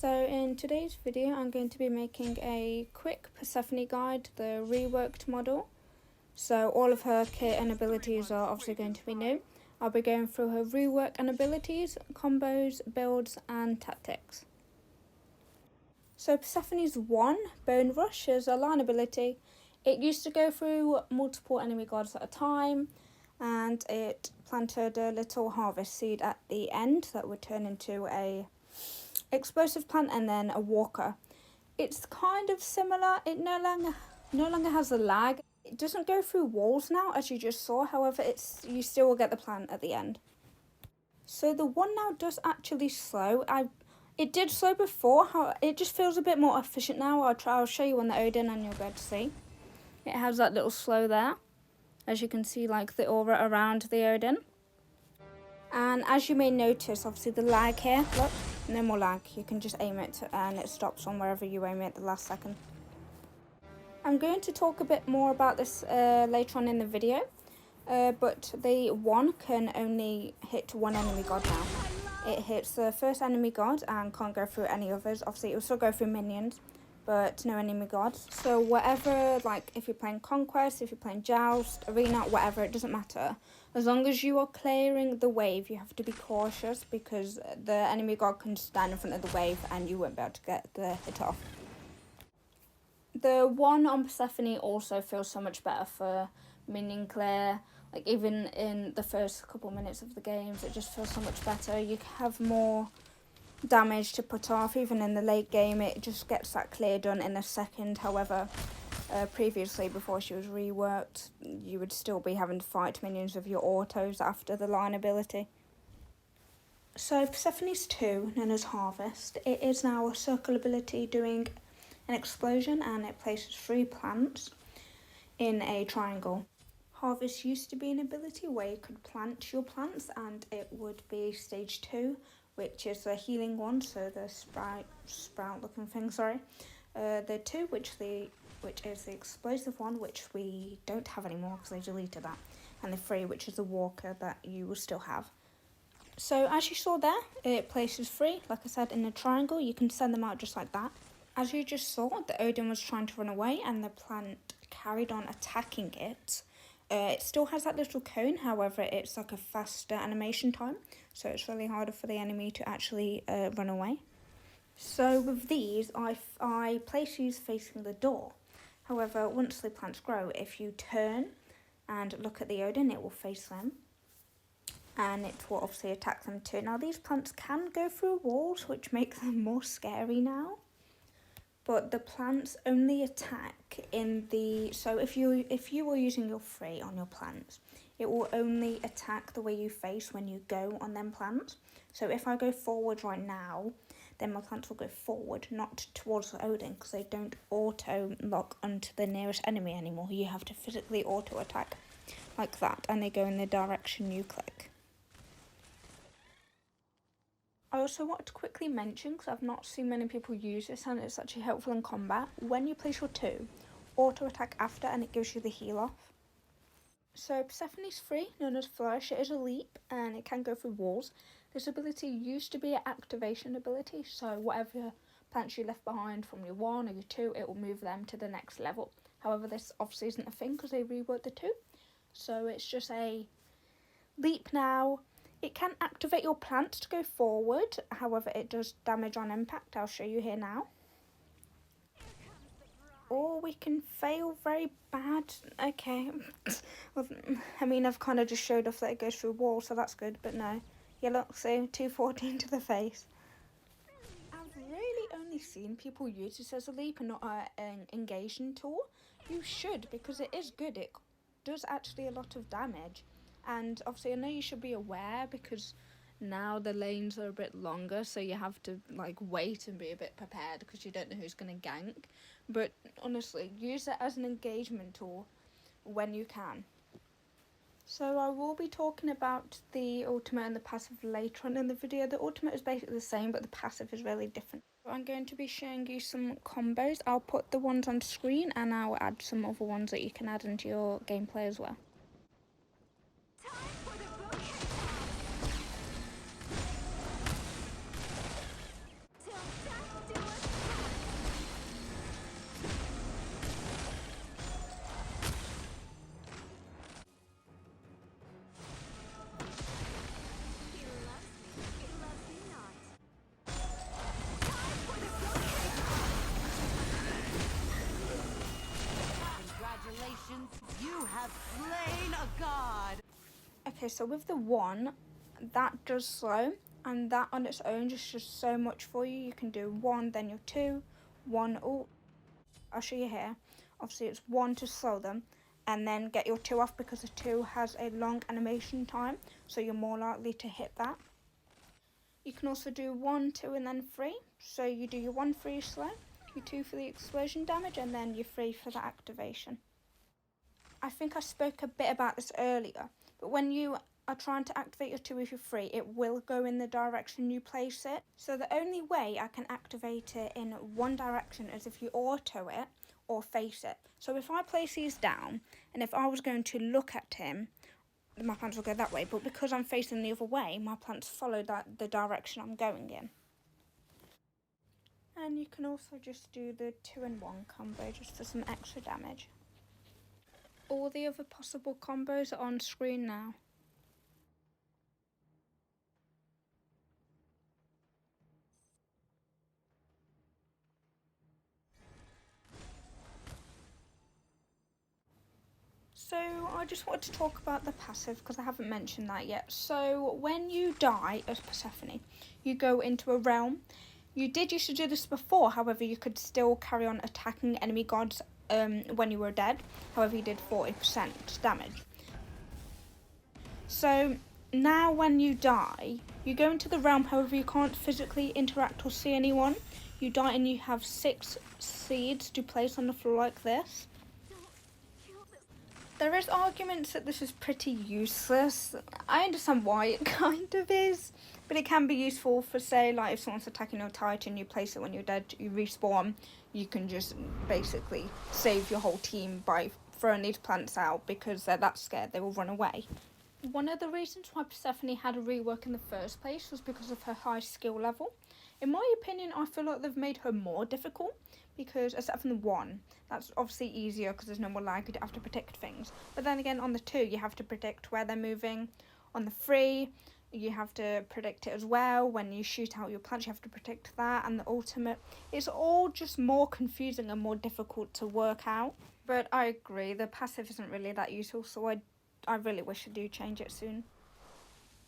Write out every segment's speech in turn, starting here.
So in today's video I'm going to be making a quick Persephone guide, the reworked model. So all of her kit and abilities are obviously going to be new. I'll be going through her rework and abilities, combos, builds and tactics. So Persephone's 1, Bone Rush, is a line ability. It used to go through multiple enemy gods at a time, and it planted a little harvest seed at the end that would turn into a explosive plant and then a walker. It's kind of similar. It no longer has a lag. It doesn't go through walls now, as you just saw. However, you still will get the plant at the end. So the 1 now does actually slow. It did slow before. It just feels a bit more efficient now. I'll show you on the Odin and you'll be able to see. It has that little slow there, as you can see, like the aura around the Odin. And as you may notice, obviously the lag here, look, no more lag. You can just aim it and it stops on wherever you aim it at the last second. I'm going to talk a bit more about this later on in the video, but the 1 can only hit one enemy god now. It hits the first enemy god and can't go through any others. Obviously it will still go through minions, but no enemy gods. So whatever, like if you're playing Conquest, if you're playing Joust, Arena, whatever, it doesn't matter. As long as you are clearing the wave, you have to be cautious because the enemy god can stand in front of the wave and you won't be able to get the hit off. The 1 on Persephone also feels so much better for minion clear. Like even in the first couple minutes of the games, it just feels so much better. You have more damage to put off. Even in the late game, it just gets that clear done in a second. However, previously, before she was reworked, you would still be having to fight minions with your autos after the line ability. So Persephone's 2, known as Harvest, it is now a circle ability doing an explosion, and it places 3 plants in a triangle. Harvest used to be an ability where you could plant your plants, and it would be stage 2, which is the healing one, so the sprout looking thing, sorry. The 2, which is the explosive one, which we don't have anymore because they deleted that, and the 3, which is the walker that you will still have. So as you saw there, it places 3, like I said, in a triangle. You can send them out just like that. As you just saw, the Odin was trying to run away and the plant carried on attacking it. It still has that little cone, however, it's like a faster animation time, so it's really harder for the enemy to actually run away. So with these, I place these facing the door. However, once the plants grow, if you turn and look at the Odin, it will face them, and it will obviously attack them too. Now, these plants can go through walls, which make them more scary now. But the plants only attack in the... So if you were using your 3 on your plants, it will only attack the way you face when you go on them plants. So if I go forward right now, then my plants will go forward, not towards the Odin, because they don't auto-lock onto the nearest enemy anymore. You have to physically auto-attack like that, and they go in the direction you click. I also want to quickly mention, because I've not seen many people use this and it's actually helpful in combat, when you place your 2, auto attack after and it gives you the heal off. So Persephone's 3, known as Flourish, it is a leap and it can go through walls. This ability used to be an activation ability, so whatever plants you left behind from your 1 or your 2, it will move them to the next level. However, this obviously isn't a thing because they reworked the 2, so it's just a leap now. It can activate your plants to go forward, however it does damage on impact, I'll show you here now. Or we can fail very bad, okay. Well, I mean, I've kind of just showed off that it goes through walls, so that's good, but no. Yeah, look, see, 214 to the face. I've really only seen people use this as a leap and not an engagement tool. You should, because it is good, it does actually a lot of damage. And obviously I know you should be aware because now the lanes are a bit longer, so you have to like wait and be a bit prepared because you don't know who's going to gank. But honestly, use it as an engagement tool when you can. So I will be talking about the ultimate and the passive later on in the video. The ultimate is basically the same, but the passive is really different. So I'm going to be showing you some combos. I'll put the ones on screen and I'll add some other ones that you can add into your gameplay as well. Okay, so with the 1, that does slow, and that on its own just does so much for you. You can do 1, then your 2, 1, oh, I'll show you here. Obviously it's 1 to slow them, and then get your 2 off because the 2 has a long animation time, so you're more likely to hit that. You can also do 1, 2, and then 3. So you do your 1 for your slow, your 2 for the explosion damage, and then your 3 for the activation. I think I spoke a bit about this earlier, but when you are trying to activate your 2 with your 3, it will go in the direction you place it. So the only way I can activate it in one direction is if you auto it or face it. So if I place these down, and if I was going to look at him, my plants will go that way, but because I'm facing the other way, my plants follow the direction I'm going in. And you can also just do the 2 and 1 combo just for some extra damage. All the other possible combos are on screen now. So I just wanted to talk about the passive because I haven't mentioned that yet. So when you die as Persephone, you go into a realm. You did used to do this before, however you could still carry on attacking enemy gods when you were dead. However, you did 40% damage. So now when you die, you go into the realm, however you can't physically interact or see anyone. You die and you have 6 seeds to place on the floor like this. There is arguments that this is pretty useless. I understand why it kind of is, but it can be useful for, say, like if someone's attacking your Titan, you place it when you're dead, you respawn, you can just basically save your whole team by throwing these plants out because they're that scared they will run away. One of the reasons why Persephone had a rework in the first place was because of her high skill level. In my opinion, I feel like they've made her more difficult because, except from the 1, that's obviously easier because there's no more lag, you don't have to predict things. But then again, on the 2, you have to predict where they're moving. On the 3, you have to predict it as well. When you shoot out your plants, you have to predict that. And the ultimate, it's all just more confusing and more difficult to work out. But I agree, the passive isn't really that useful, so I really wish I do change it soon.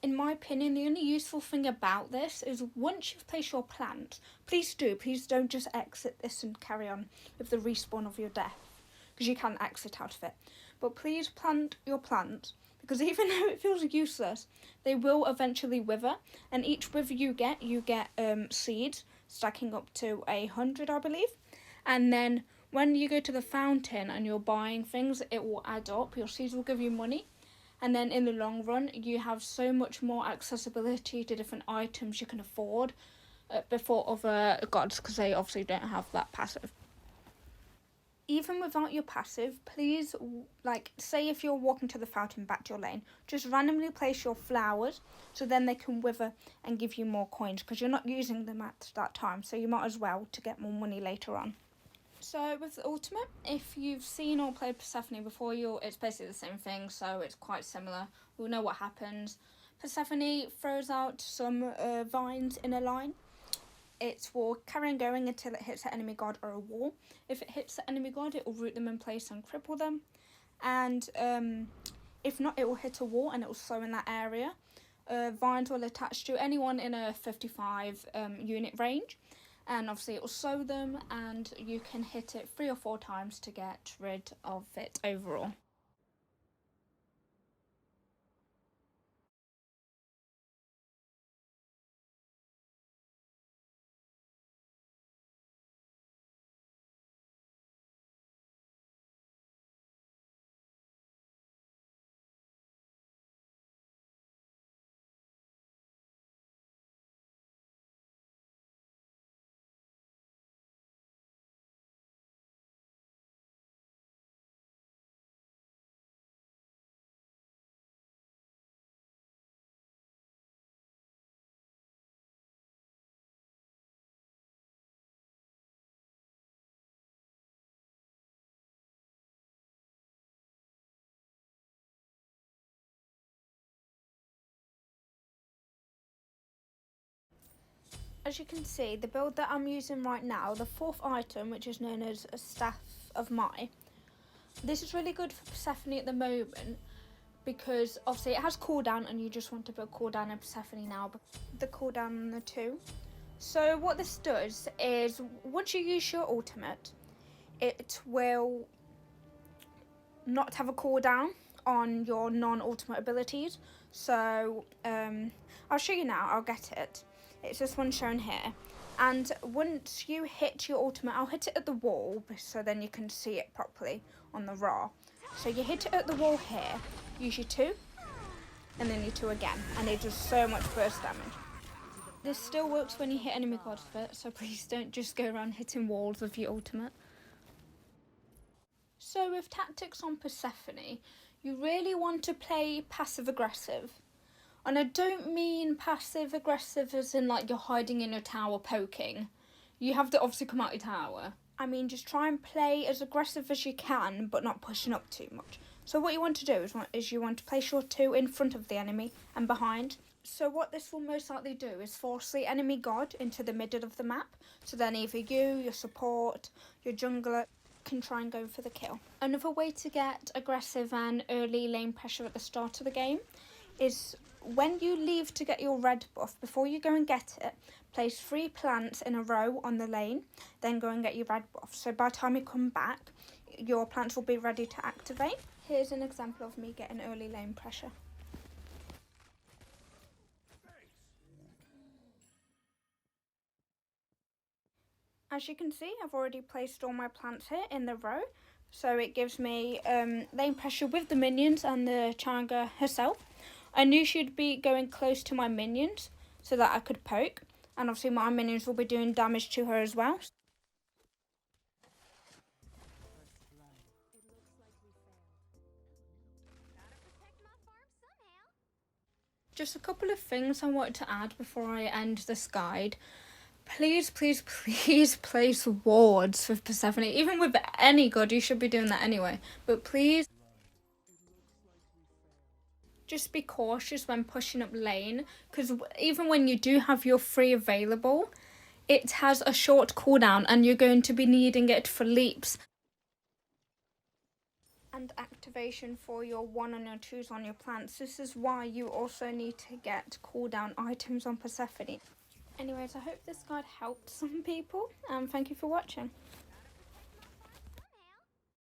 In my opinion, the only useful thing about this is once you've placed your plant, please don't just exit this and carry on with the respawn of your death, because you can exit out of it. But please plant your plant, because even though it feels useless, they will eventually wither, and each wither you get seeds, stacking up to 100, I believe. And then when you go to the fountain and you're buying things, it will add up, your seeds will give you money. And then in the long run, you have so much more accessibility to different items you can afford before other gods, because they obviously don't have that passive. Even without your passive, please, like, say if you're walking to the fountain back to your lane, just randomly place your flowers so then they can wither and give you more coins, because you're not using them at that time, so you might as well to get more money later on. So with the ultimate, if you've seen or played Persephone before, it's basically the same thing, so it's quite similar. We'll know what happens. Persephone throws out some vines in a line. It will carry on going until it hits an enemy god or a wall. If it hits the enemy god, it will root them in place and cripple them. And if not, it will hit a wall and it will slow in that area. Vines will attach to anyone in a 55 unit range. And obviously it will slow them, and you can hit it 3 or 4 times to get rid of it overall. As you can see, the build that I'm using right now, the 4th item, which is known as a Staff of SMITE, this is really good for Persephone at the moment, because obviously it has cooldown and you just want to put cooldown in Persephone now, but the cooldown on the 2. So what this does is once you use your ultimate, it will not have a cooldown on your non-ultimate abilities. So I'll show you now. I'll get it. It's this one shown here. And once you hit your ultimate, I'll hit it at the wall so then you can see it properly on the raw. So you hit it at the wall here, use your 2, and then your 2 again, and it does so much burst damage. This still works when you hit enemy gods with it, so please don't just go around hitting walls with your ultimate. So with tactics on Persephone, you really want to play passive-aggressive. And I don't mean passive-aggressive as in like you're hiding in a tower poking. You have to obviously come out your tower. I mean just try and play as aggressive as you can, but not pushing up too much. So what you want to do is you want to place your 2 in front of the enemy and behind. So what this will most likely do is force the enemy god into the middle of the map. So then either you, your support, your jungler can try and go for the kill. Another way to get aggressive and early lane pressure at the start of the game is when you leave to get your red buff, before you go and get it, place 3 plants in a row on the lane, then go and get your red buff. So by the time you come back, your plants will be ready to activate. Here's an example of me getting early lane pressure. As you can see, I've already placed all my plants here in the row, so it gives me lane pressure with the minions and the Challenger herself. I knew she'd be going close to my minions so that I could poke, and obviously my minions will be doing damage to her as well. Just a couple of things I wanted to add before I end this guide. Please, please, please place wards with Persephone. Even with any god, you should be doing that anyway. But please, just be cautious when pushing up lane, because even when you do have your 3 available, it has a short cooldown and you're going to be needing it for leaps and activation for your 1 and your 2s on your plants. This is why you also need to get cooldown items on Persephone. Anyways, I hope this guide helped some people, and thank you for watching.